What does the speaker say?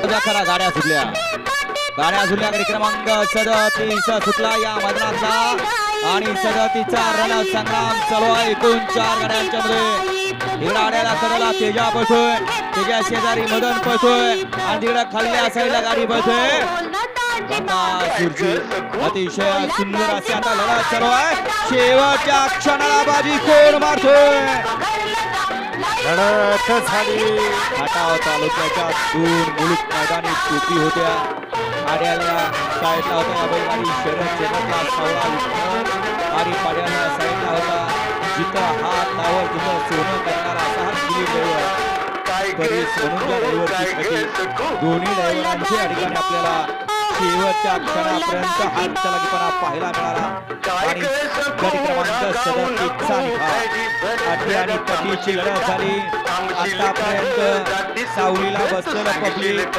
बाजूला करा. गाड्या सुटल्या गाडी क्रमांक 37 सुटला या मैदानातला आणि 37चा रणसंग्राम चालू आहे. एकूण 4 गाड्यांच्या मध्ये इकडे आड्याला कडेला तेजा पळतोय. तेजा शेजारी मदन पळतोय आणि तिकडे खाल्ल्या साईडला गाडी पळतोय. अतिशय सुंदर अशी आता लढत चालू आहे. शेवटच्या क्षणाला बाजी कोण मारतोय. लढत झाली. खटाव तालुक्याच्या 2 मुलूक मैदानी टोपी होत्या. आड्याला साईडला होता बैलगाडी शर्यत क्षेत्रातला सावळा विक्रम आणि पाड्याला साईडला होता जिथं हात लावल तिथं सोनं करणारा असा हा दिलीप ड्रायव्हर. दोन्ही ड्रायव्हरांची या ठिकाणी आपल्याला शेवटच्या क्षणापर्यंत हात चलाकीपणा पाहायला मिळाला आणि गाडी क्रमांक 37चा निकाल. अटी आणि तटीची लढत झाली. आतापर्यंत सावलीला बसलेलं पब्लिक